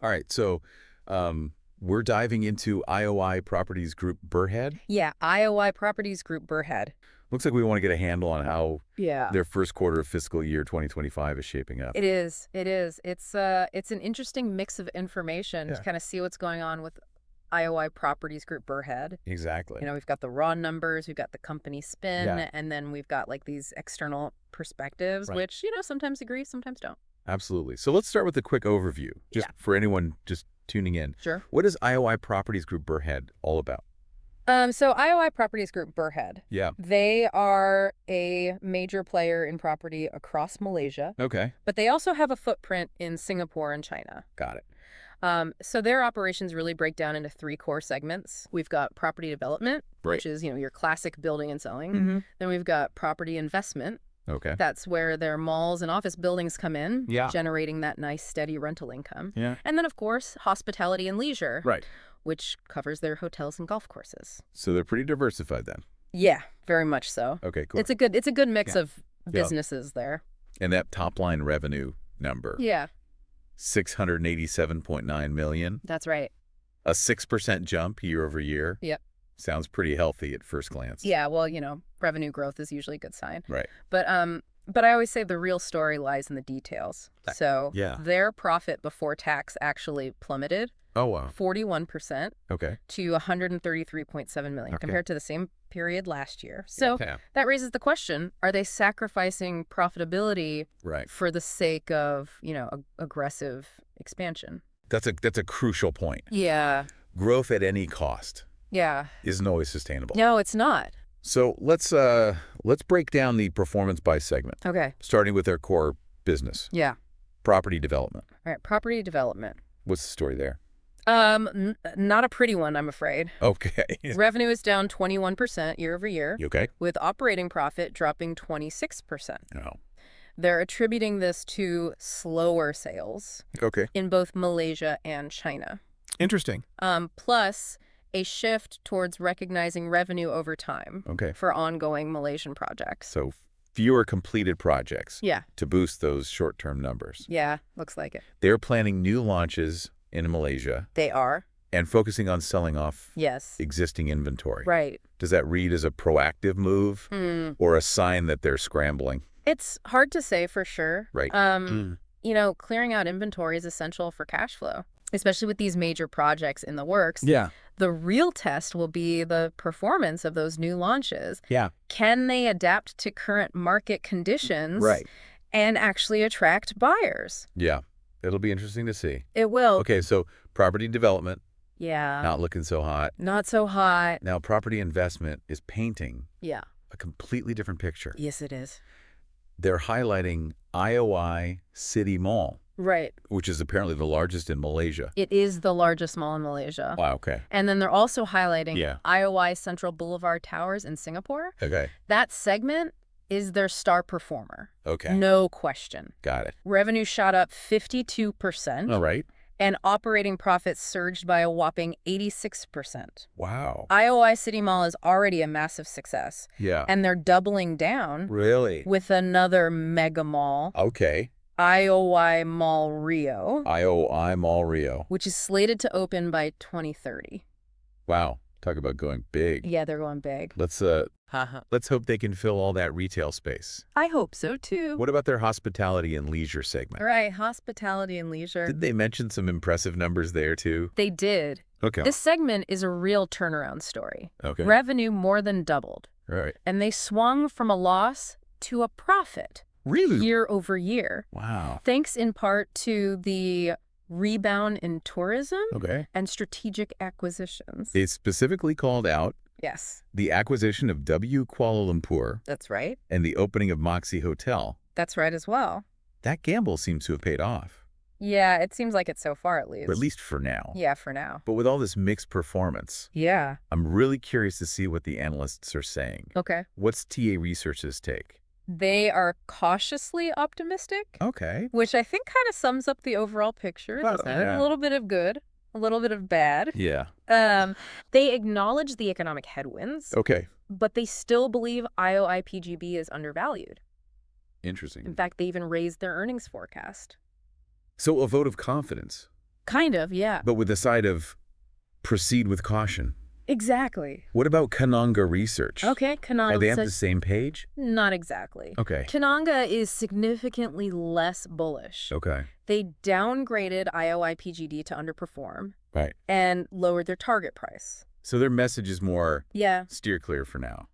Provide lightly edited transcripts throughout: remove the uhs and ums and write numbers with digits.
All right, so we're diving into IOI Properties Group Berhead. Yeah, IOI Properties Group Berhead. Looks like we want to get a handle on how Yeah. their first quarter of fiscal year 2025 is shaping up. It is. It is. It's an interesting mix of information to Yeah. kind of see what's going on with IOI Properties Group Berhead. Exactly. We've got the raw numbers, we've got the company spin, Yeah. and then we've got like these external perspectives, Right. which, sometimes agree, sometimes don't. Absolutely. So let's start with a quick overview, just for anyone just tuning in. Sure. What is IOI Properties Group Berhead all about? So IOI Properties Group Berhead. Yeah. They are a major player in property across Malaysia, Okay. but they also have a footprint in Singapore and China. Got it. So their operations really break down into three core segments. We've got property development, Right. which is, your classic building and selling. Mm-hmm. Then we've got property investment. Okay. That's where their malls and office buildings come in, Yeah. generating that nice, steady rental income. Yeah. And then, of course, hospitality and leisure, Right. which covers their hotels and golf courses. So they're pretty diversified then. Yeah, very much so. Okay, cool. It's a good mix Yeah. of businesses there. And that top line revenue number, Yeah, 687.9 million, that's right. a 6% jump year over year. Yep. Sounds pretty healthy at first glance. Yeah, well, revenue growth is usually a good sign. Right. But I always say the real story lies in the details. So Yeah. their profit before tax actually plummeted Oh, wow. 41% Okay. to 133.7 million Okay. compared to the same period last year. So Okay. that raises the question, are they sacrificing profitability Right. for the sake of, aggressive expansion? That's a crucial point. Yeah. Growth at any cost Yeah. isn't always sustainable. No, it's not. So let's break down the performance by segment, Okay. starting with their core business, Yeah. property development. All right. Property development. What's the story there? Not a pretty one, I'm afraid. Okay. Revenue is down 21% year over year, You okay? with operating profit dropping 26%. No. They're attributing this to slower sales Okay. in both Malaysia and China. Interesting. Plus a shift towards recognizing revenue over time Okay. for ongoing Malaysian projects. So fewer completed projects Yeah. to boost those short-term numbers. Yeah, looks like it. They're planning new launches in Malaysia They are. and focusing on selling off Yes. existing inventory. Right. Does that read as a proactive move or a sign that they're scrambling? It's hard to say for sure. Right. Clearing out inventory is essential for cash flow, especially with these major projects in the works. Yeah. The real test will be the performance of those new launches. Yeah. Can they adapt to current market conditions Right. and actually attract buyers? Yeah. It'll be interesting to see. It will. Okay, so property development, Yeah. not looking so hot. Not so hot. Now, property investment is painting Yeah. a completely different picture. Yes, it is. They're highlighting IOI City Mall, Right. which is apparently the largest in Malaysia. It is the largest mall in Malaysia. Wow, okay. And then they're also highlighting Yeah. IOI Central Boulevard Towers in Singapore. Okay. That segment is their star performer. Okay. No question. Got it. Revenue shot up 52%. All right. And operating profits surged by a whopping 86%. Wow. IOI City Mall is already a massive success, Yeah. and they're doubling down Really? with another mega mall, Okay. IOI Mall Rio, IOI Mall Rio. which is slated to open by 2030. Wow. Talk about going big. Yeah, they're going big. Let's hope they can fill all that retail space. I hope so, too. What about their hospitality and leisure segment? Right, hospitality and leisure. Did they mention some impressive numbers there too? They did. Okay. This segment is a real turnaround story. Okay. Revenue more than doubled, All right. and they swung from a loss to a profit Really? year over year, Wow. thanks in part to the rebound in tourism Okay. and strategic acquisitions. They specifically called out Yes, the acquisition of W Kuala Lumpur that's right. and the opening of Moxie Hotel. That's right as well. That gamble seems to have paid off, Yeah, it seems like it so far at least. or at least for now. Yeah, for now. But with all this mixed performance, Yeah. I'm really curious to see what the analysts are saying. Okay. What's TA Research's take? They are cautiously optimistic, Okay. which I think kind of sums up the overall picture, Well, doesn't it? yeah. A little bit of good, a little bit of bad. Yeah. They acknowledge the economic headwinds, Okay. but they still believe IOI PGB is undervalued. In Interesting. fact, they even raised their earnings forecast. So a vote of confidence Kind of, yeah. but with the side of proceed with caution. Exactly. What about Kananga Research? Okay, Are Kananga they on the says same page? not exactly. Okay. Kananga is significantly less bullish. Okay. They downgraded IOI PGD to underperform Right. and lowered their target price. So their message is more Yeah, steer clear for now.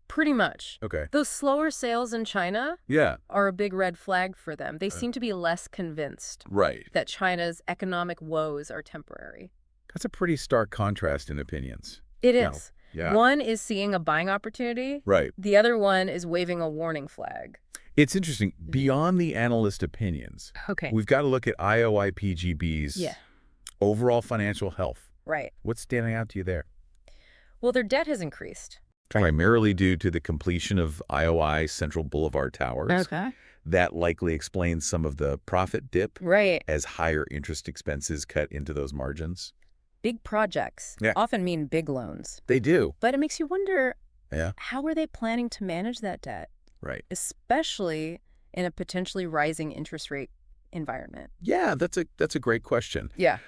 pretty much. Okay. Those slower sales in China Yeah. are a big red flag for them. They seem to be less convinced Right. that China's economic woes are temporary. That's a pretty stark contrast in opinions. It Yeah. is. Yeah. One is seeing a buying opportunity. Right. The other one is waving a warning flag. It's interesting. Beyond the analyst opinions, Okay. we've got to look at IOI PGB's Yeah. overall financial health. Right. What's standing out to you there? Well, their debt has increased. Primarily due to the completion of IOI Central Boulevard Towers. That likely explains some of the profit dip Right. as higher interest expenses cut into those margins. Big projects Yeah. often mean big loans. They do. But it makes you wonder, Yeah. how are they planning to manage that debt, Right. especially in a potentially rising interest rate environment? Yeah, that's a great question. Yeah.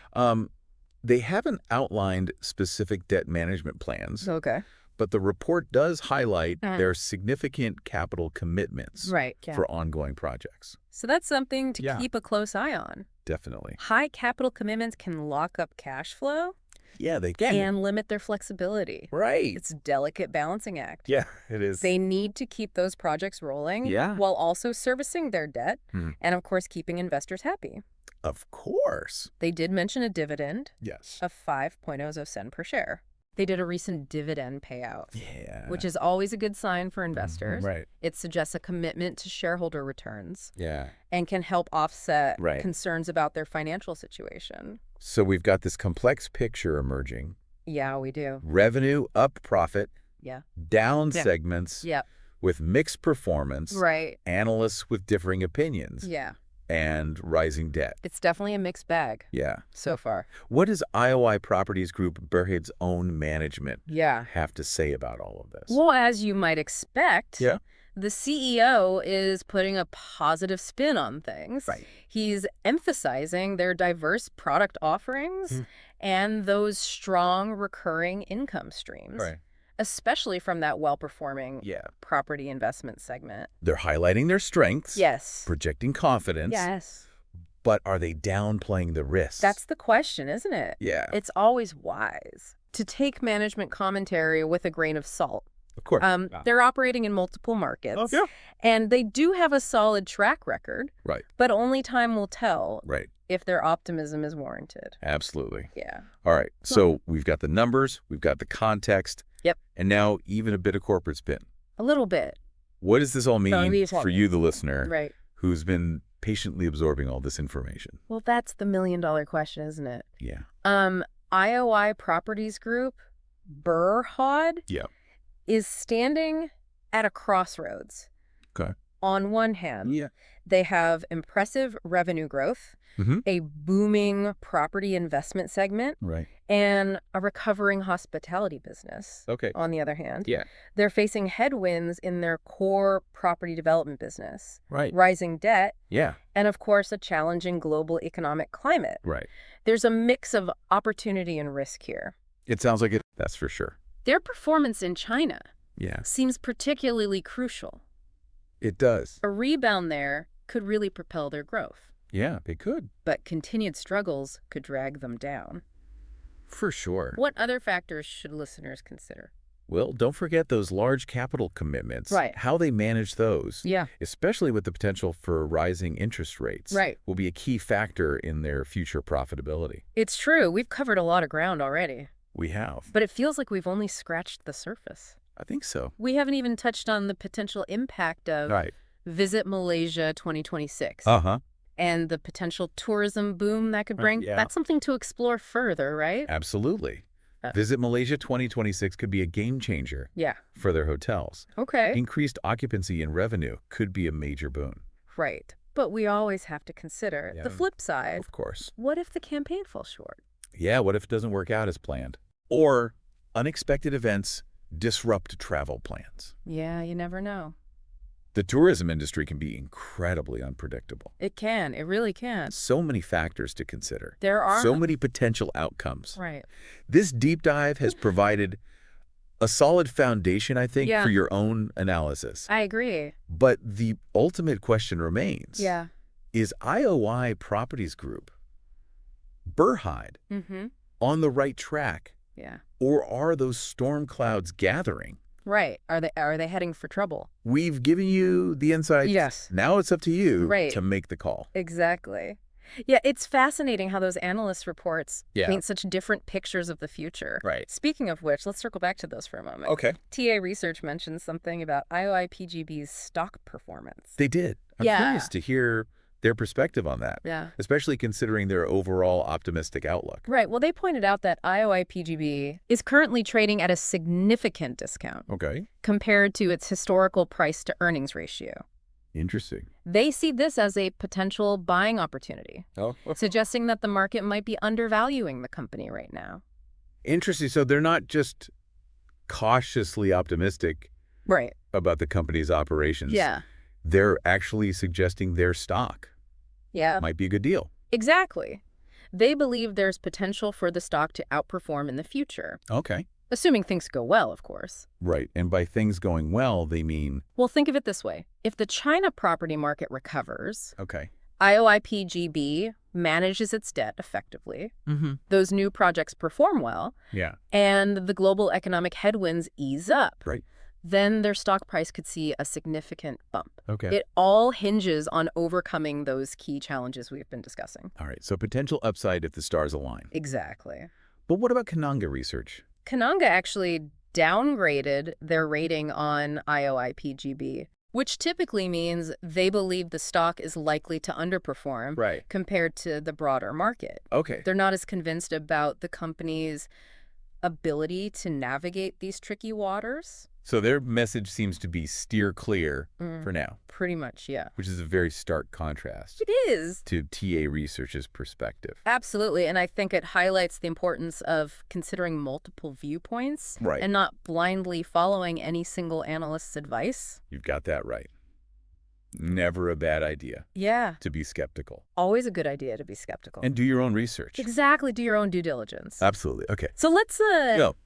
They haven't outlined specific debt management plans, Okay. but the report does highlight Mhm. their significant capital commitments Right. Yeah. for ongoing projects. So that's something to Yeah. keep a close eye on. Definitely. High capital commitments can lock up cash flow Yeah, they can. and limit their flexibility. Right. It's a delicate balancing act. Yeah, it is. They need to keep those projects rolling Yeah. while also servicing their debt Mhm. and, of course, keeping investors happy. Of course. They did mention a dividend Yes. of 5.00 cent per share. They did a recent dividend payout, Yeah. which is always a good sign for investors. Right. It suggests a commitment to shareholder returns Yeah. and can help offset Right. concerns about their financial situation. So we've got this complex picture emerging. Yeah, we do. Revenue up profit, Yeah. down Yeah. segments Yeah. with mixed performance, Right. analysts with differing opinions, Yeah. and rising debt. It's definitely a mixed bag Yeah. so far. What does IOI Properties Group Berhead's own management Yeah. have to say about all of this? Well, as you might expect, Yeah. the CEO is putting a positive spin on things. Right. He's emphasizing their diverse product offerings and those strong recurring income streams, Right. especially from that well-performing Yeah. property investment segment. They're highlighting their strengths, Yes. projecting confidence, Yes. but are they downplaying the risks? That's the question, isn't it? Yeah. It's always wise to take management commentary with a grain of salt. Of course. They're operating in multiple markets. Oh, yeah. And they do have a solid track record, Right. but only time will tell Right. if their optimism is warranted. Absolutely. Yeah. All right. So we've got the numbers, we've got the context, Yep. and now even a bit of corporate spin. A little bit. What does this all mean these for you, the listener, Right. who's been patiently absorbing all this information? Well, that's the million-dollar question, isn't it? Yeah. IOI Properties Group, Berhad, Yeah. is standing at a crossroads. Okay. On one hand, Yeah. they have impressive revenue growth, Mm-hmm. a booming property investment segment, Right. and a recovering hospitality business. Okay. On the other hand, Yeah. they're facing headwinds in their core property development business, Right. rising debt, Yeah. and of course, a challenging global economic climate. Right. There's a mix of opportunity and risk here. It sounds like it. That's for sure. Their performance in China Yeah. seems particularly crucial. It does. A rebound there could really propel their growth, Yeah, it could. but continued struggles could drag them down. For sure. What other factors should listeners consider? Well, don't forget those large capital commitments. Right. How they manage those, Yeah. especially with the potential for rising interest rates, Right. will be a key factor in their future profitability. It's true. We've covered a lot of ground already, We have. but it feels like we've only scratched the surface. I think so. We haven't even touched on the potential impact of Right. Visit Malaysia 2026 Uh-huh. and the potential tourism boom that could bring. yeah. That's something to explore further, right? Absolutely. Visit Malaysia 2026 could be a game changer Yeah. for their hotels. Okay. Increased occupancy and revenue could be a major boon. Right. But we always have to consider Yeah. the flip side. Of course. What if the campaign falls short? Yeah, what if it doesn't work out as planned? Or unexpected events disrupt travel plans. Yeah, you never know. The tourism industry can be incredibly unpredictable. It can. It really can. So many factors to consider. There are. So many potential outcomes. Right. This deep dive has provided a solid foundation, I think, Yeah. for your own analysis. I agree. But the ultimate question remains. Yeah. Is IOI Properties Group, Berhad, on the right track? Yeah. Or are those storm clouds gathering? Right. Are they heading for trouble? We've given you the insights. Yes. Now it's up to you Right. to make the call. Exactly. Yeah, it's fascinating how those analyst reports Yeah. paint such different pictures of the future. Right. Speaking of which, let's circle back to those for a moment. Okay. TA Research mentioned something about IOI PGB's stock performance. They did. I'm Yeah. curious to hear their perspective on that, Yeah. especially considering their overall optimistic outlook. Right. Well, they pointed out that IOI PGB is currently trading at a significant discount Okay. compared to its historical price-to-earnings ratio. Interesting. They see this as a potential buying opportunity, Oh, suggesting that the market might be undervaluing the company right now. interesting. So they're not just cautiously optimistic Right. about the company's operations. Yeah. They're actually suggesting their stock Yeah. might be a good deal. Exactly. They believe there's potential for the stock to outperform in the future, Okay. assuming things go well, of course. Right. And by things going well, they mean... Well, think of it this way. If the China property market recovers, Okay. IOI PGB manages its debt effectively, those new projects perform well, Yeah. and the global economic headwinds ease up, Right. then their stock price could see a significant bump. Okay. It all hinges on overcoming those key challenges we've been discussing. All right. So potential upside if the stars align. Exactly. But what about Kananga Research? Kananga actually downgraded their rating on IOI PGB, which typically means they believe the stock is likely to underperform Right. compared to the broader market. Okay. They're not as convinced about the company's ability to navigate these tricky waters. So their message seems to be steer clear for now, Pretty much, yeah. which is a very stark contrast It is. to TA Research's perspective. Absolutely, and I think it highlights the importance of considering multiple viewpoints Right. and not blindly following any single analyst's advice. You've got that right. Never a bad idea Yeah, to be skeptical. always a good idea to be skeptical. And do your own research. Exactly, do your own due diligence. Absolutely. Okay. So let's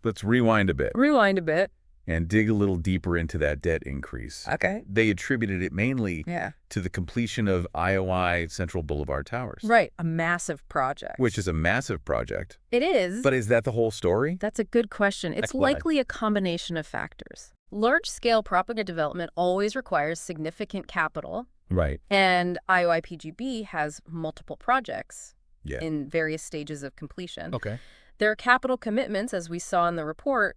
Let's rewind a bit rewind a bit. and dig a little deeper into that debt increase. Okay. They attributed it mainly Yeah. to the completion of IOI Central Boulevard Towers. Right, a massive project. Which is a massive project. It is. But is that the whole story? That's a good question. It's Explain. likely a combination of factors. Large-scale property development always requires significant capital, Right. and IOI PGB has multiple projects Yeah. in various stages of completion. Okay. Their capital commitments, as we saw in the report,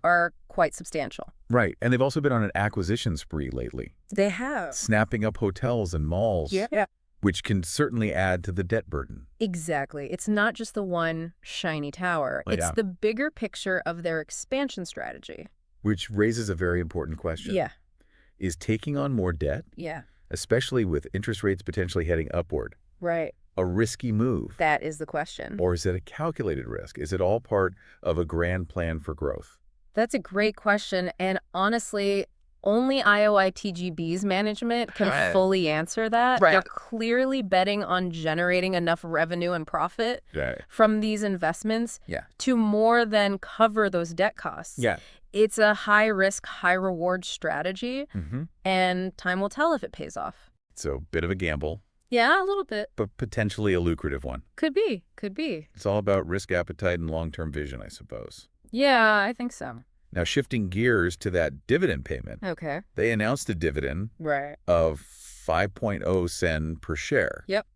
are quite substantial. Right. And they've also been on an acquisition spree lately, They have. snapping up hotels and malls, Yeah. which can certainly add to the debt burden. Exactly. It's not just the one shiny tower. Oh, It's yeah. the bigger picture of their expansion strategy. Which raises a very important question. Yeah. Is taking on more debt, Yeah. especially with interest rates potentially heading upward, Right. a risky move? That is the question. Or is it a calculated risk? Is it all part of a grand plan for growth? That's a great question. And honestly, only IOI TGB's management can Right. fully answer that. Right. They're clearly betting on generating enough revenue and profit Right. from these investments Yeah. to more than cover those debt costs. Yeah. It's a high-risk, high-reward strategy, Mm-hmm. and time will tell if it pays off. So a bit of a gamble, Yeah, a little bit. but potentially a lucrative one. Could be. Could be. It's all about risk appetite and long-term vision, I suppose. Yeah, I think so. Now, shifting gears to that dividend payment, Okay. they announced a dividend Right. of 5.0 sen per share. Yep.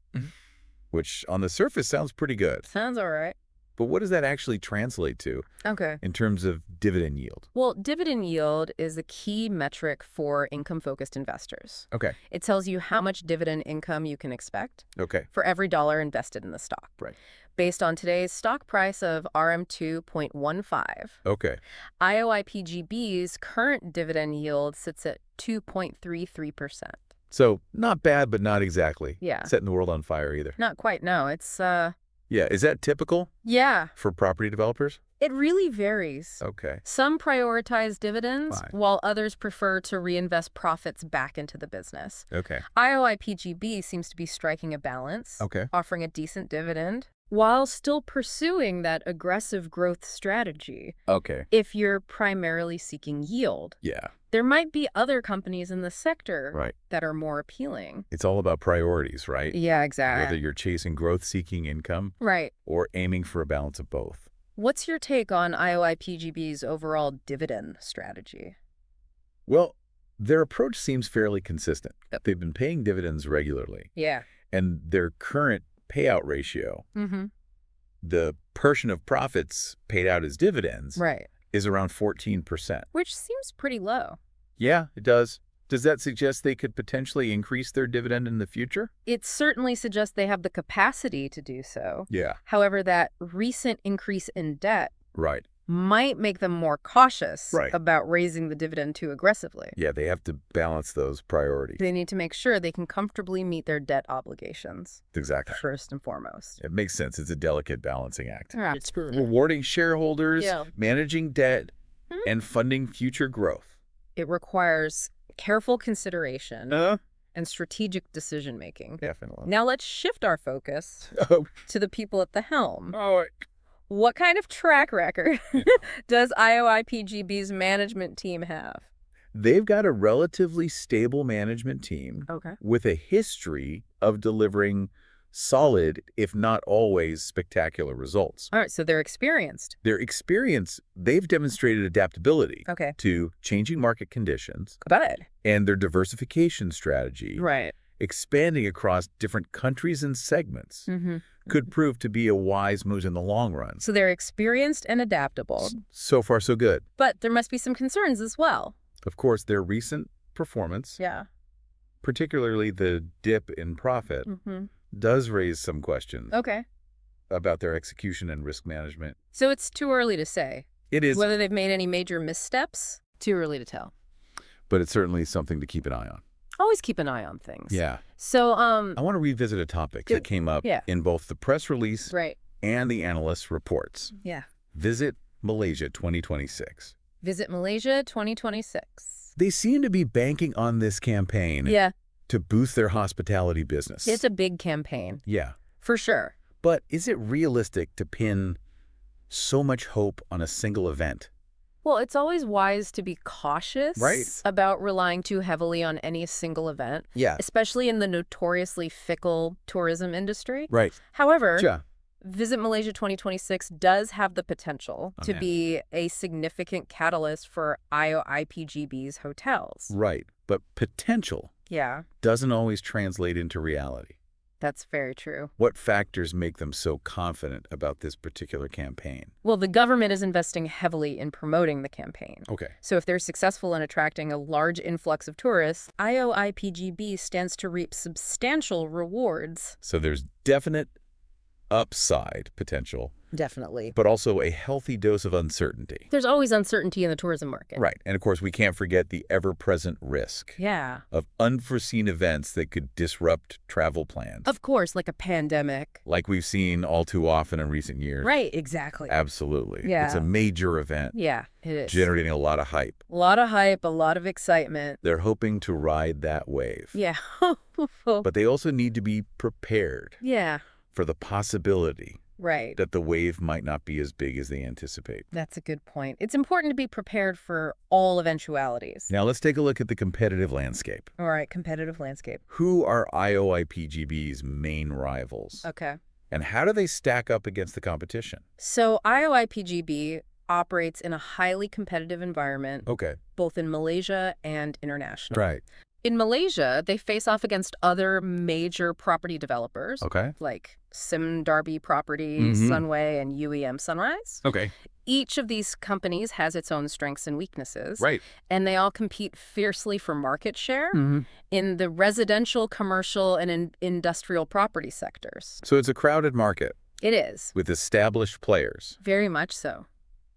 Which on the surface sounds pretty good. Sounds all right. But what does that actually translate to Okay. in terms of dividend yield? Well, dividend yield is a key metric for income-focused investors. Okay. It tells you how much dividend income you can expect Okay. for every dollar invested in the stock. Right. Based on today's stock price of RM2.15, Okay. IOI PGB's current dividend yield sits at 2.33%. So not bad, but not exactly. Yeah. Setting the world on fire either. Not quite, no. It's, Yeah. Is that typical yeah. for property developers? It really varies. Okay. Some prioritize dividends, Fine. while others prefer to reinvest profits back into the business. Okay. IOI PGB seems to be striking a balance, Okay. offering a decent dividend, while still pursuing that aggressive growth strategy. Okay. If you're primarily seeking yield, Yeah. there might be other companies in the sector Right. that are more appealing. It's all about priorities, right? Yeah, Whether exactly. you're chasing growth-seeking income Right. or aiming for a balance of both. What's your take on IOI PGB's overall dividend strategy? Well, their approach seems fairly consistent. They've been paying dividends regularly, Yeah. and their current payout ratio, Mm-hmm. the portion of profits paid out as dividends, Right. is around 14%. Which seems pretty low. Yeah, it does. Does that suggest they could potentially increase their dividend in the future? It certainly suggests they have the capacity to do so. Yeah. However, that recent increase in debt Right. might make them more cautious Right. about raising the dividend too aggressively. Yeah, they have to balance those priorities. They need to make sure they can comfortably meet their debt obligations, Exactly. first and foremost. It makes sense. It's a delicate balancing act. Yeah. It's true. Rewarding shareholders, Yeah. managing debt, Hmm. and funding future growth. It requires careful consideration and strategic decision-making. Definitely. Now let's shift our focus Oh, to the people at the helm. oh, What kind of track record does IOI PGB's management team have? they've got a relatively stable management team Okay. with a history of delivering solid, if not always spectacular results. All right, so they're experienced. Their experience, they've demonstrated adaptability Okay. to changing market conditions, Good. and their diversification strategy, Right. expanding across different countries and segments, Mm-hmm. could prove to be a wise move in the long run. So they're experienced and adaptable, So far, so good. but there must be some concerns as well. Of course, their recent performance, Yeah. particularly the dip in profit, Mm-hmm. does raise some questions Okay. about their execution and risk management. So it's too early to say. It is, Whether they've made any major missteps, too early to tell. but it's certainly something to keep an eye on. Always keep an eye on things. Yeah. So, I want to revisit a topic that came up Yeah. in both the press release right. and the analyst reports. Yeah. Visit Malaysia 2026. Visit Malaysia 2026. They seem to be banking on this campaign Yeah. to boost their hospitality business. It's a big campaign, Yeah. for sure. But is it realistic to pin so much hope on a single event? Well, it's always wise to be cautious Right. about relying too heavily on any single event, Yeah. especially in the notoriously fickle tourism industry. Right. However, Yeah. Visit Malaysia 2026 does have the potential to Okay. be a significant catalyst for IOI PGB's hotels. Right. But potential Yeah, doesn't always translate into reality. that's very true. What factors make them so confident about this particular campaign? Well, the government is investing heavily in promoting the campaign. Okay. So if they're successful in attracting a large influx of tourists, IOI PGB stands to reap substantial rewards. So there's definite upside potential, Definitely. but also a healthy dose of uncertainty. There's always uncertainty in the tourism market. Right. And of course, we can't forget the ever-present risk Yeah. of unforeseen events that could disrupt travel plans, Of course, like a pandemic. like we've seen all too often in recent years. Right, exactly. Absolutely. Yeah. It's a major event, Yeah, it is. generating a lot of hype. A lot of hype, a lot of excitement. They're hoping to ride that wave. Yeah. But they also need to be prepared Yeah, for the possibility right. that the wave might not be as big as they anticipate. That's a good point. It's important to be prepared for all eventualities. Now let's take a look at the competitive landscape. All right, competitive landscape. Who are IOI PGB's main rivals? Okay. And how do they stack up against the competition? So IOI PGB operates in a highly competitive environment, Okay. both in Malaysia and international. Right. In Malaysia, they face off against other major property developers, Okay. like Sim Darby Property, Mhm. Sunway, and UEM Sunrise. Okay. Each of these companies has its own strengths and weaknesses, Right. and they all compete fiercely for market share in the residential, commercial, and industrial property sectors. So it's a crowded market It is, with established players. very much so.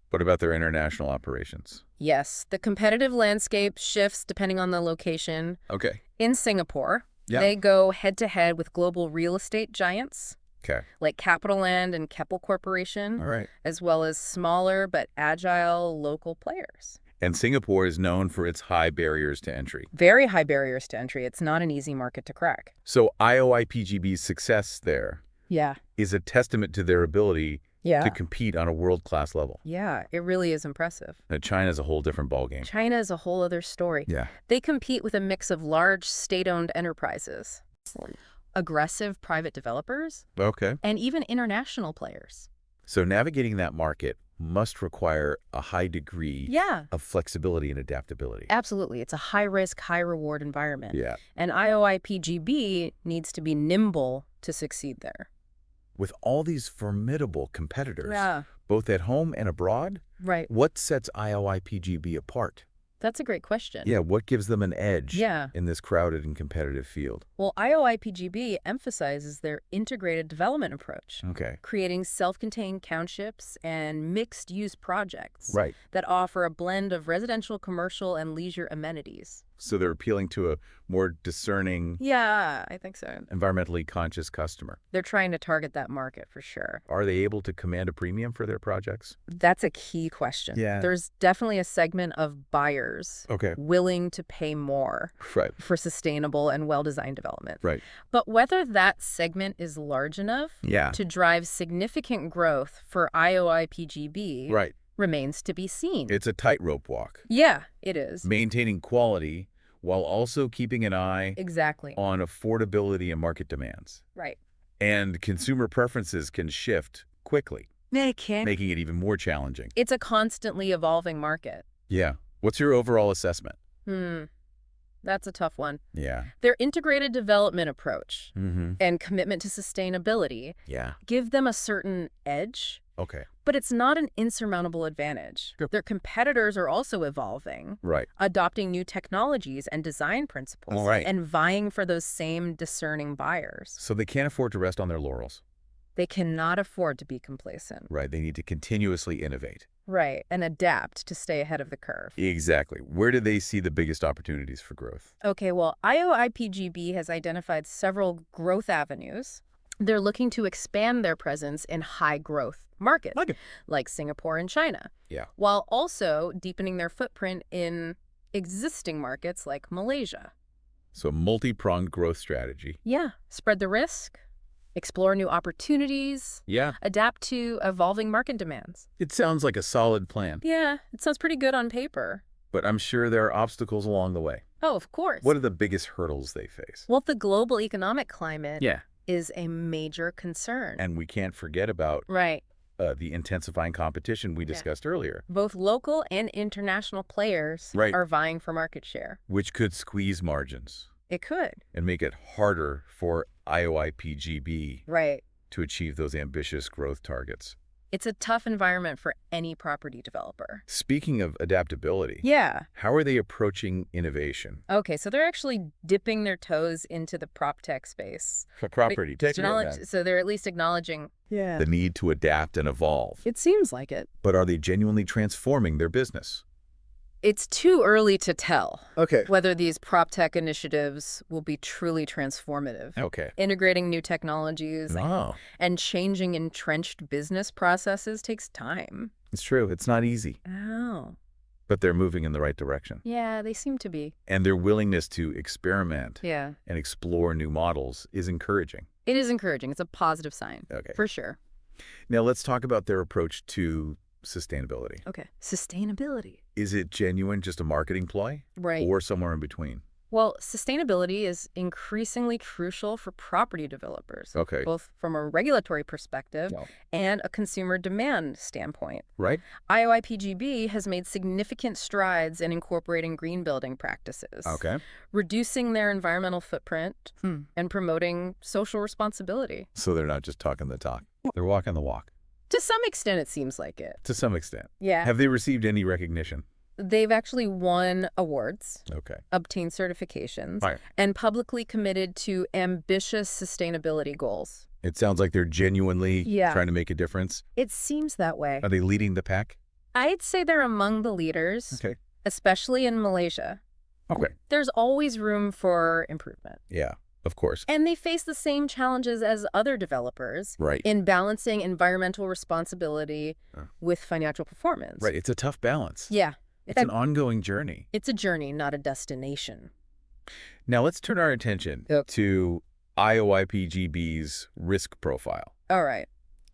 What about their international operations? Yes, the competitive landscape shifts depending on the location. Okay. In Singapore, Yeah. they go head-to-head with global real estate giants. Okay. like Capital Land and Keppel Corporation, All right. as well as smaller but agile local players. And Singapore is known for its high barriers to entry. Very high barriers to entry. It's not an easy market to crack. So IOI PGB's success there Yeah. is a testament to their ability Yeah. to compete on a world-class level. Yeah, it really is impressive. Now, China's a whole different ballgame. China is a whole other story. Yeah. They compete with a mix of large state-owned enterprises, aggressive private developers, Okay. and even international players. So navigating that market must require a high degree Yeah, of flexibility and adaptability. absolutely. It's a high-risk, high-reward environment. Yeah. And IOI PGB needs to be nimble to succeed there. With all these formidable competitors, Yeah, both at home and abroad, right. what sets IOI PGB apart? That's a great question. Yeah, what gives them an edge Yeah. in this crowded and competitive field? Well, IOI PGB emphasizes their integrated development approach, Okay. creating self-contained townships and mixed-use projects Right. that offer a blend of residential, commercial, and leisure amenities. So they're appealing to a more discerning, Yeah, I think so. environmentally conscious customer. They're trying to target that market for sure. Are they able to command a premium for their projects? That's a key question. Yeah. There's definitely a segment of buyers Okay. willing to pay more Right. for sustainable and well-designed development. Right. But whether that segment is large enough Yeah. to drive significant growth for IOI PGB Right. remains to be seen. It's a tightrope walk. Yeah, it is. Maintaining quality while also keeping an eye Exactly. on affordability and market demands. Right. And consumer preferences can shift quickly, They can. making it even more challenging. It's a constantly evolving market. Yeah. What's your overall assessment? That's a tough one. Yeah. Their integrated development approach Mm-hmm. and commitment to sustainability Yeah. give them a certain edge, Okay. but it's not an insurmountable advantage. Yep. Their competitors are also evolving, Right. adopting new technologies and design principles, All right. and vying for those same discerning buyers. So they can't afford to rest on their laurels. They cannot afford to be complacent. Right. They need to continuously innovate. Right, and adapt to stay ahead of the curve. Exactly. Where do they see the biggest opportunities for growth? Okay, well, IOI PGB has identified several growth avenues. They're looking to expand their presence in high-growth markets, like Singapore and China, Yeah. while also deepening their footprint in existing markets like Malaysia. So multi-pronged growth strategy. Yeah, spread the risk, explore new opportunities, Yeah. adapt to evolving market demands. It sounds like a solid plan, Yeah, it sounds pretty good on paper. but I'm sure there are obstacles along the way. Oh, of course. What are the biggest hurdles they face? Well, the global economic climate Yeah. is a major concern. And we can't forget about Right. the intensifying competition we discussed earlier, Both local and international players Right. are vying for market share. which could squeeze margins It could. and make it harder for IOI PGB Right. to achieve those ambitious growth targets. It's a tough environment for any property developer. Speaking of adaptability, Yeah. how are they approaching innovation? Okay, so they're actually dipping their toes into the prop tech space. For property, take me on that. So they're at least acknowledging, yeah, The need to adapt and evolve. it seems like it. But are they genuinely transforming their business? It's too early to tell Okay. whether these prop tech initiatives will be truly transformative. Okay. Integrating new technologies Oh, and changing entrenched business processes takes time. it's true. It's not easy, Oh. but they're moving in the right direction. Yeah, they seem to be. And their willingness to experiment Yeah. and explore new models is encouraging. It is encouraging. It's a positive sign. Okay. For sure. Now let's talk about their approach to sustainability. Okay. Sustainability. Is it genuine, just a marketing ploy, Right. or somewhere in between? Well, sustainability is increasingly crucial for property developers, Okay. both from a regulatory perspective Yeah. and a consumer demand standpoint. Right? IOI PGB has made significant strides in incorporating green building practices, Okay. reducing their environmental footprint, and promoting social responsibility. So they're not just talking the talk. They're walking the walk. To some extent, it seems like it. To some extent. Yeah. Have they received any recognition? They've actually won awards, Okay. obtained certifications, Right. and publicly committed to ambitious sustainability goals. It sounds like they're genuinely Yeah. trying to make a difference. It seems that way. Are they leading the pack? I'd say they're among the leaders, Okay. especially in Malaysia. Okay. There's always room for improvement. Yeah. Of course. And they face the same challenges as other developers in balancing environmental responsibility with financial performance. Right. It's a tough balance. Yeah. It's an ongoing journey. It's a journey, not a destination. Now let's turn our attention to IOI PGB's risk profile. All right.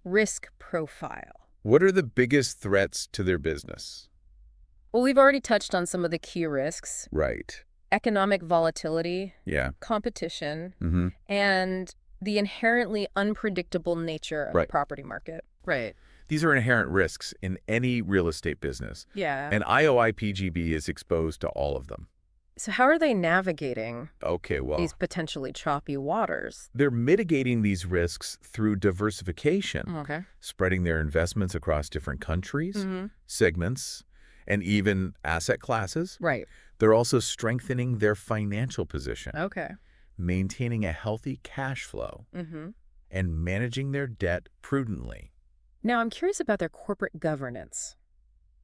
Risk profile. What are the biggest threats to their business? Well, we've already touched on some of the key risks. Right. Economic volatility, Yeah. competition, and the inherently unpredictable nature of the property market. Right. These are inherent risks in any real estate business. Yeah. And IOI PGB is exposed to all of them. So how are they navigating these potentially choppy waters? They're mitigating these risks through diversification, spreading their investments across different countries, segments, and even asset classes. Right. They're also strengthening their financial position, Okay. maintaining a healthy cash flow, and managing their debt prudently. Now, I'm curious about their corporate governance.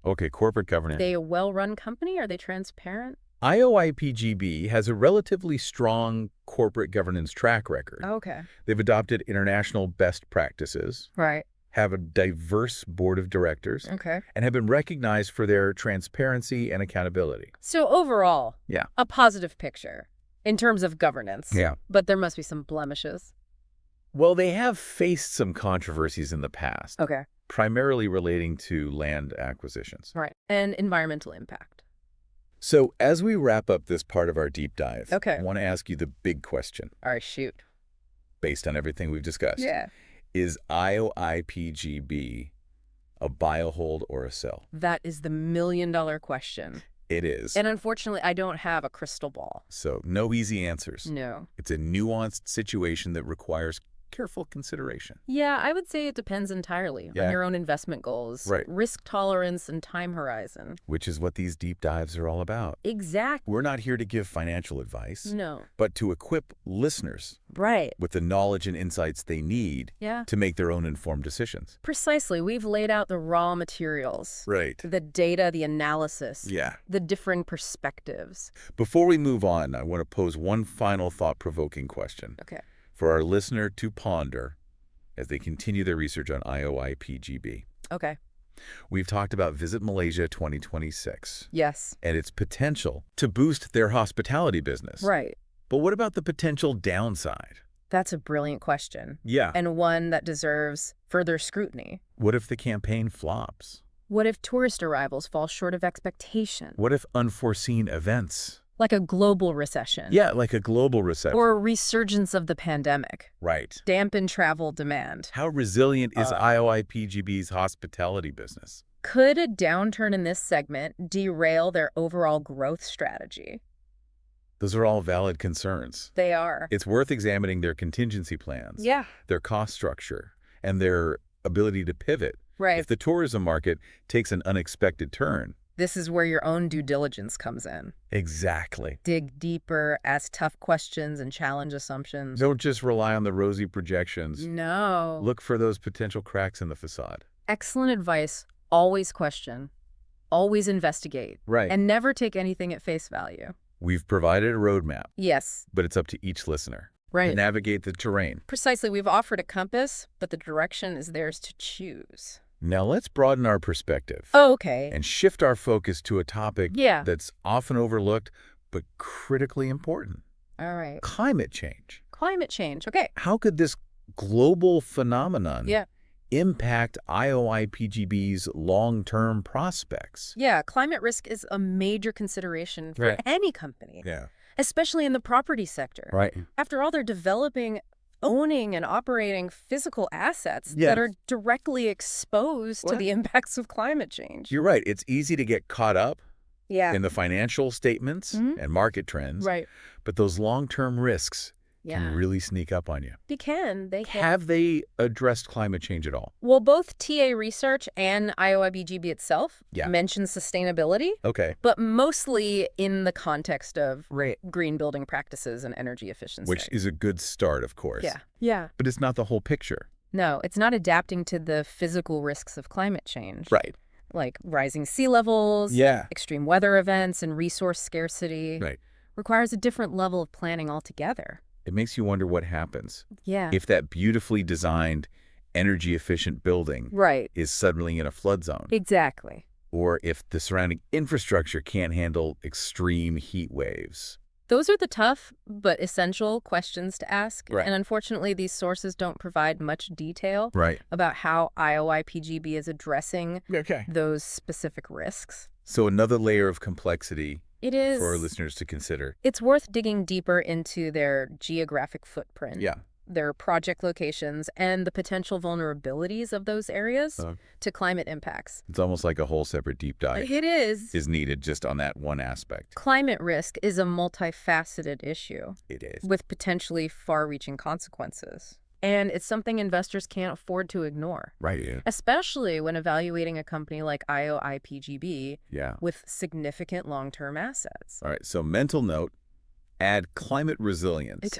Okay, corporate governance. Are they a well-run company? Are they transparent? IOI PGB has a relatively strong corporate governance track record. Okay. They've adopted international best practices. Right. Have a diverse board of directors. Okay. And have been recognized for their transparency and accountability. So overall, a positive picture in terms of governance. Yeah. But there must be some blemishes. Well, they have faced some controversies in the past. Okay. Primarily relating to land acquisitions. Right. And environmental impact. So as we wrap up this part of our deep dive, I want to ask you the big question. All right, shoot. Based on everything we've discussed. Yeah. Is IOI PGB a buy, a hold, or a sell? That is the million-dollar question. It is. And unfortunately, I don't have a crystal ball. So no easy answers. No. It's a nuanced situation that requires careful consideration. Yeah, I would say it depends entirely on your own investment goals, risk tolerance, and time horizon. Which is what these deep dives are all about. Exactly. We're not here to give financial advice. No. But to equip listeners with the knowledge and insights they need to make their own informed decisions. Precisely. We've laid out the raw materials. Right. The data, the analysis. Yeah. The differing perspectives. Before we move on, I want to pose one final thought-provoking question. Okay. For our listener to ponder as they continue their research on IOI PGB. Okay. We've talked about Visit Malaysia 2026. Yes. And its potential to boost their hospitality business. Right. But what about the potential downside? That's a brilliant question. Yeah. And one that deserves further scrutiny. What if the campaign flops? What if tourist arrivals fall short of expectation? What if unforeseen events? Like a global recession. Yeah, like a global recession. Or a resurgence of the pandemic. Right. Dampen travel demand. How resilient is IOI PGB's hospitality business? Could a downturn in this segment derail their overall growth strategy? Those are all valid concerns. They are. It's worth examining their contingency plans, their cost structure, and their ability to pivot. Right. If the tourism market takes an unexpected turn. This is where your own due diligence comes in. Exactly. Dig deeper, ask tough questions, and challenge assumptions. Don't just rely on the rosy projections. No. Look for those potential cracks in the facade. Excellent advice. Always question. Always investigate. Right. And never take anything at face value. We've provided a roadmap. Yes. But it's up to each listener. Right. To navigate the terrain. Precisely. We've offered a compass, but the direction is theirs to choose. Now let's broaden our perspective. Oh, okay. And shift our focus to a topic that's often overlooked, but critically important. All right. Climate change. Climate change. Okay. How could this global phenomenon impact IOI PGB's long-term prospects? Yeah, climate risk is a major consideration for any company. Yeah. Especially in the property sector. Right. After all, they're developing, owning, and operating physical assets that are directly exposed to the impacts of climate change. You're right. It's easy to get caught up in the financial statements and market trends. Right. But those long-term risks can really sneak up on you. They can. Have they addressed climate change at all? Well, both TA Research and IOI PGB itself mention sustainability. Okay. But mostly in the context of green building practices and energy efficiency. Which is a good start, of course. Yeah. But it's not the whole picture. No, it's not adapting to the physical risks of climate change. Right. Like rising sea levels, extreme weather events, and resource scarcity. Right. Requires a different level of planning altogether. It makes you wonder what happens Yeah. if that beautifully designed, energy-efficient building Right. is suddenly in a flood zone, Exactly. or if the surrounding infrastructure can't handle extreme heat waves. Those are the tough but essential questions to ask. Right. And unfortunately, these sources don't provide much detail Right. about how IOI PGB is addressing Okay. those specific risks. So another layer of complexity It is. for our listeners to consider. It's worth digging deeper into their geographic footprint, Yeah. their project locations, and the potential vulnerabilities of those areas Uh, to climate impacts. It's almost like a whole separate deep dive It is. is needed just on that one aspect. Climate risk is a multifaceted issue It is. with potentially far-reaching consequences. And it's something investors can't afford to ignore, Right. Yeah. especially when evaluating a company like IOI PGB Yeah. with significant long-term assets. All right. So mental note, add climate resilience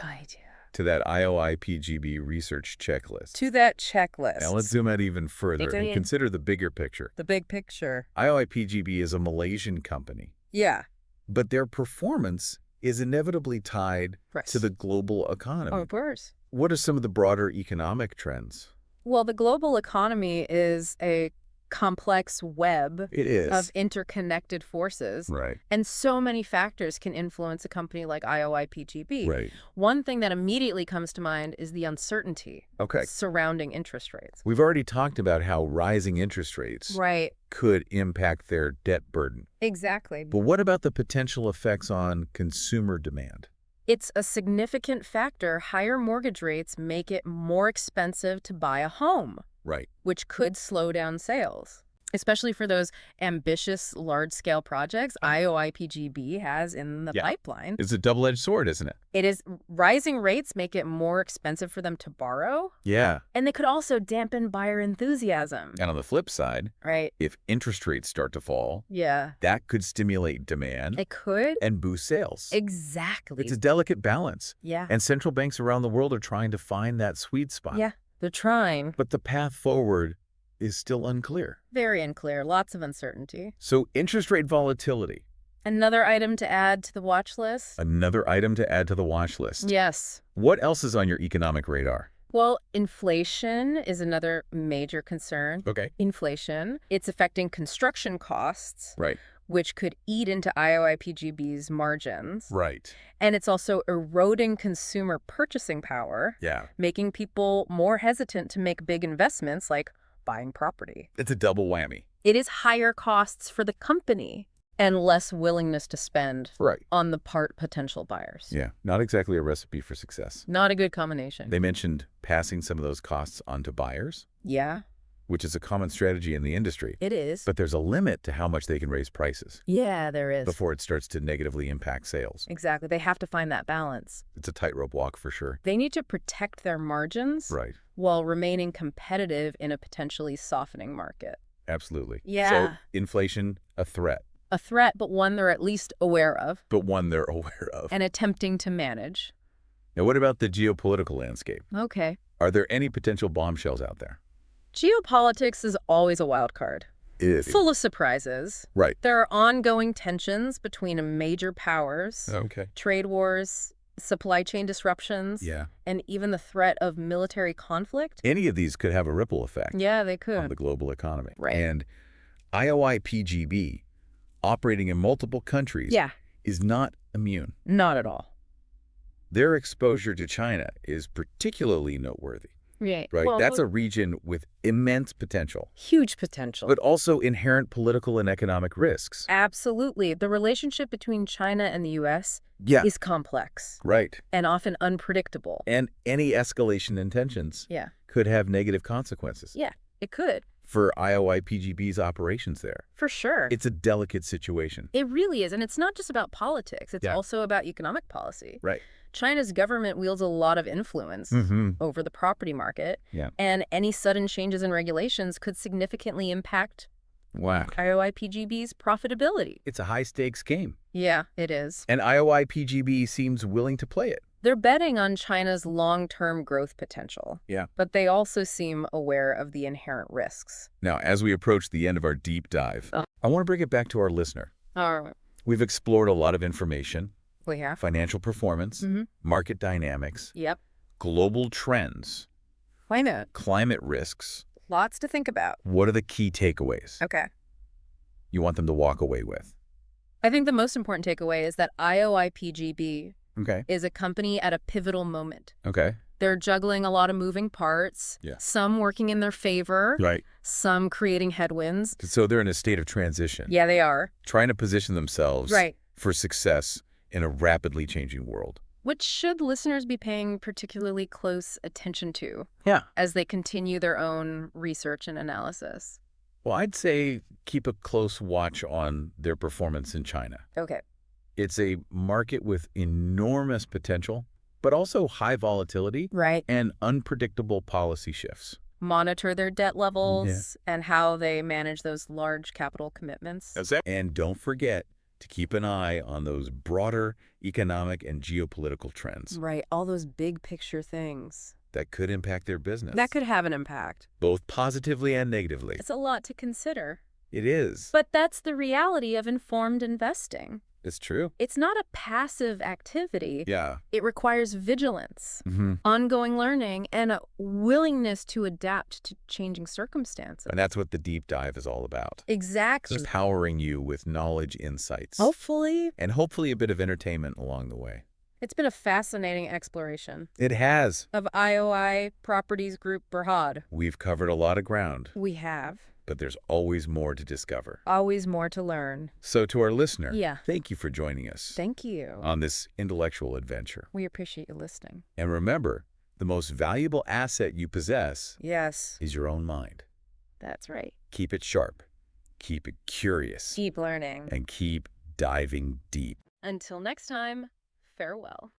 to that IOI PGB research checklist. To that checklist. Now let's zoom out even further and Okay. consider the bigger picture. The big picture. IOI PGB is a Malaysian company, Yeah. but their performance is inevitably tied Right. to the global economy. Oh, of course. What are some of the broader economic trends? Well, the global economy is a complex web It is. of interconnected forces. Right. And so many factors can influence a company like IOI PGB. Right. One thing that immediately comes to mind is the uncertainty Okay. surrounding interest rates. We've already talked about how rising interest rates Right. could impact their debt burden. Exactly. But what about the potential effects on consumer demand? It's a significant factor. Higher mortgage rates make it more expensive to buy a home, Right. which could slow down sales, especially for those ambitious large-scale projects IOI PGB has in the pipeline. It's a double-edged sword, isn't it? It is. Rising rates make it more expensive for them to borrow, Yeah. and they could also dampen buyer enthusiasm. And on the flip side, Right. if interest rates start to fall, Yeah. that could stimulate demand It could. and boost sales. Exactly. It's a delicate balance. Yeah. And central banks around the world are trying to find that sweet spot. Yeah. They're trying. But the path forward is still unclear. Very unclear. Lots of uncertainty. So interest rate volatility, Another item to add to the watch list? another item to add to the watch list. Yes. What else is on your economic radar? Well, inflation is another major concern. Okay. Inflation. It's affecting construction costs, Right. which could eat into IOI PGB's margins. Right. And it's also eroding consumer purchasing power, Yeah. making people more hesitant to make big investments like buying property. It's a double whammy. It is higher costs for the company and less willingness to spend Right. on the part potential buyers. Yeah. Not exactly a recipe for success. Not a good combination. They mentioned passing some of those costs on to buyers, Yeah, which is a common strategy in the industry. it is. But there's a limit to how much they can raise prices Yeah, there is. before it starts to negatively impact sales. Exactly. They have to find that balance. It's a tightrope walk for sure. They need to protect their margins Right. while remaining competitive in a potentially softening market. Absolutely. Yeah. So inflation, a threat, A threat, but one they're at least aware of but one they're aware of. and attempting to manage. Now, what about the geopolitical landscape? Okay. Are there any potential bombshells out there? Geopolitics is always a wild card, It is. full of surprises. Right. There are ongoing tensions between major powers, Okay. trade wars, supply chain disruptions, Yeah. and even the threat of military conflict. Any of these could have a ripple effect Yeah, they on could. the global economy. Right. And IOI PGB, operating in multiple countries, Yeah, is not immune. not at all. Their exposure to China is particularly noteworthy. Right. Right. Well, That's a region with immense potential, huge potential. but also inherent political and economic risks. Absolutely. The relationship between China and the U.S. Yeah. is complex Right. and often unpredictable. And any escalation in tensions Yeah. could have negative consequences Yeah, it could. for IOI PGB's operations there. For sure. It's a delicate situation. It really is. And it's not just about politics. It's Yeah. also about economic policy. Right. China's government wields a lot of influence over the property market. Yeah. And any sudden changes in regulations could significantly impact Wow. IOI PGB's profitability. It's a high-stakes game, Yeah, it is. and IOI PGB seems willing to play it. They're betting on China's long-term growth potential. Yeah. But they also seem aware of the inherent risks. Now, as we approach the end of our deep dive, I want to bring it back to our listener. All right. We've explored a lot of information, We have. financial performance, market dynamics, Yep. global trends, Why not? climate risks. Lots to think about. What are the key takeaways Okay. you want them to walk away with? I think the most important takeaway is that IOI PGB Okay. is a company at a pivotal moment. Okay. They're juggling a lot of moving parts, some working in their favor, Right. some creating headwinds. So they're in a state of transition. Yeah, they are. Trying to position themselves Right. for success in a rapidly changing world. Which should listeners be paying particularly close attention to Yeah. as they continue their own research and analysis? Well, I'd say keep a close watch on their performance in China. Okay. It's a market with enormous potential, but also high volatility Right. and unpredictable policy shifts. Monitor their debt levels and how they manage those large capital commitments. And don't forget to keep an eye on those broader economic and geopolitical trends Right. All those big picture things. that could impact their business, That could have an impact. both positively and negatively. It's a lot to consider. It is. But that's the reality of informed investing. It's true. It's not a passive activity. Yeah. It requires vigilance, ongoing learning, and a willingness to adapt to changing circumstances. And that's what the deep dive is all about. Exactly. Empowering you with knowledge, insights, Hopefully. and hopefully a bit of entertainment along the way. It's been a fascinating exploration It has. of IOI Properties Group Berhad. We've covered a lot of ground, We have. but there's always more to discover. Always more to learn. So to our listener, Yeah. thank you for joining us Thank you. on this intellectual adventure. We appreciate you listening. And remember, the most valuable asset you possess Yes, is your own mind. that's right. Keep it sharp, keep it curious, Keep learning. and keep diving deep. Until next time, farewell.